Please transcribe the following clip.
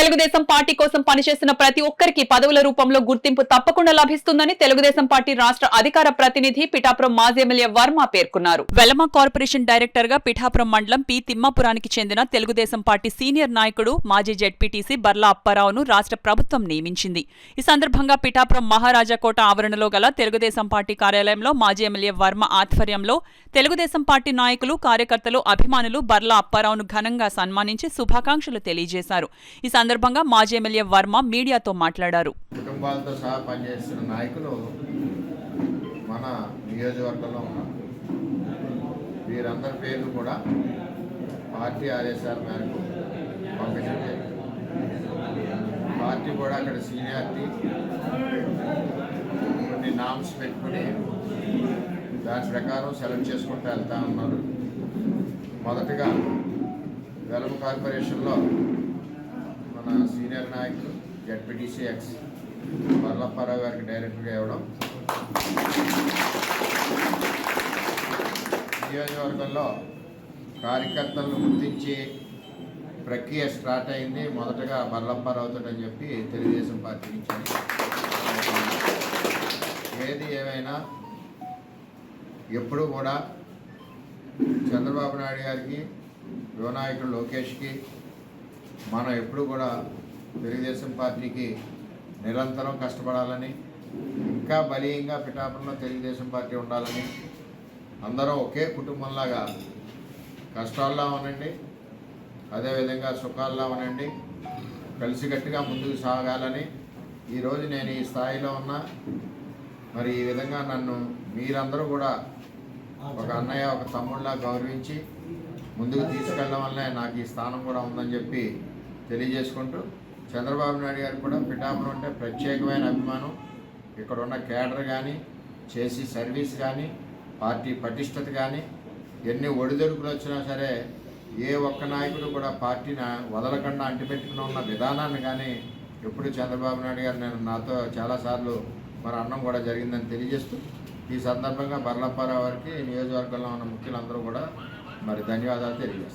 Telugu Desam party కోసం పనిచేసిన ప్రతి ఒక్కరికి పదవుల రూపంలో గుర్తింపు తప్పకుండా లభిస్తుందని తెలుగుదేశం పార్టీ రాష్ట్ర అధికార ప్రతినిధి పిఠాపురం మాజీ ఎమ్మెల్యే వర్మ పేర్కొన్నారు. వెలమ కార్పొరేషన్ డైరెక్టర్ గా పిఠాపురం మండలం పి తిమ్మాపురానికి చెందిన తెలుగుదేశం పార్టీ సీనియర్ నాయకుడు మాజీ జెడ్పీటీసీ బర్లా అప్పారావును రాష్ట్ర ప్రభుత్వం నియమించింది. ఈ సందర్భంగా పిఠాపురం మహారాజాకోట ఆవరణలో గల తెలుగుదేశం పార్టీ కార్యాలయంలో మాజీ ఎమ్మెల్యే వర్మ ఆధ్వర్యంలో తెలుగుదేశం పార్టీ నాయకులు, కార్యకర్తలు, అభిమానులు బర్లా అప్పారావును ఘనంగా సన్మానించి శుభాకాంక్షలు తెలియజేశారు. ఈ సందర్భంగా మాజీ ఎమ్మెల్యే వర్మ మీడియాతో మాట్లాడారు. కుటుంబాలతో సహా పనిచేస్తున్న నాయకులు మన నియోజకవర్గంలో ఉన్నారు. వీరందరి పేర్లు కూడా పార్టీ ఆదేశాల మేరకు పంపించడం జరిగింది. పార్టీ కూడా అక్కడ సీనియారిటీ కొన్ని నామ్స్ పెట్టుకుని దాని ప్రకారం సెలెక్ట్ చేసుకుంటూ వెళ్తా ఉన్నారు. మొదటగా వెలమ కార్పొరేషన్లో మన సీనియర్ నాయకులు జెడ్పీటీసీ ఎక్స్ బర్లప్పారావు గారికి డైరెక్టర్గా ఇవ్వడం, నియోజకవర్గంలో కార్యకర్తలను గుర్తించి ప్రక్రియ స్టార్ట్ అయింది. మొదటగా బర్లప్పారావుతో అని చెప్పి తెలుగుదేశం పార్టీ ఇచ్చింది. ఏది ఏమైనా ఎప్పుడు కూడా చంద్రబాబు నాయుడు గారికి, యువనాయకుడు లోకేష్కి మనం ఎప్పుడు కూడా తెలుగుదేశం పార్టీకి నిరంతరం కష్టపడాలని, ఇంకా బలీయంగా పిఠాపురంలో తెలుగుదేశం పార్టీ ఉండాలని, అందరం ఒకే కుటుంబంలాగా కష్టాల్లో ఉనండి, అదేవిధంగా సుఖాల్లో ఉనండి, కలిసికట్టుగా ముందుకు సాగాలని. ఈరోజు నేను ఈ స్థాయిలో ఉన్నా. మరి ఈ విధంగా నన్ను మీరందరూ కూడా ఒక అన్నయ్య, ఒక తమ్ముళ్ళ గౌరవించి ముందుకు తీసుకెళ్ళడం వల్లే నాకు ఈ స్థానం కూడా ఉందని చెప్పి తెలియజేసుకుంటూ, చంద్రబాబు నాయుడు గారికి కూడా పిఠాపురం అంటే ప్రత్యేకమైన అభిమానం. ఇక్కడ ఉన్న కేడర్ కానీ, చేసి సర్వీస్ కానీ, పార్టీ పటిష్టత కానీ, ఎన్ని ఒడిదొడుకులు వచ్చినా సరే ఏ ఒక్క నాయకుడు కూడా పార్టీని వదలకుండా అంటిపెట్టుకుని ఉన్న విధానాన్ని కానీ ఎప్పుడు చంద్రబాబు నాయుడు గారు నాతో చాలాసార్లు మరి అన్నం కూడా జరిగిందని తెలియజేస్తూ, ఈ సందర్భంగా బర్లప్పారావు వారికి నియోజకవర్గంలో ఉన్న ముఖ్యులందరూ కూడా మరి ధన్యవాదాలు తెలియజేస్తారు.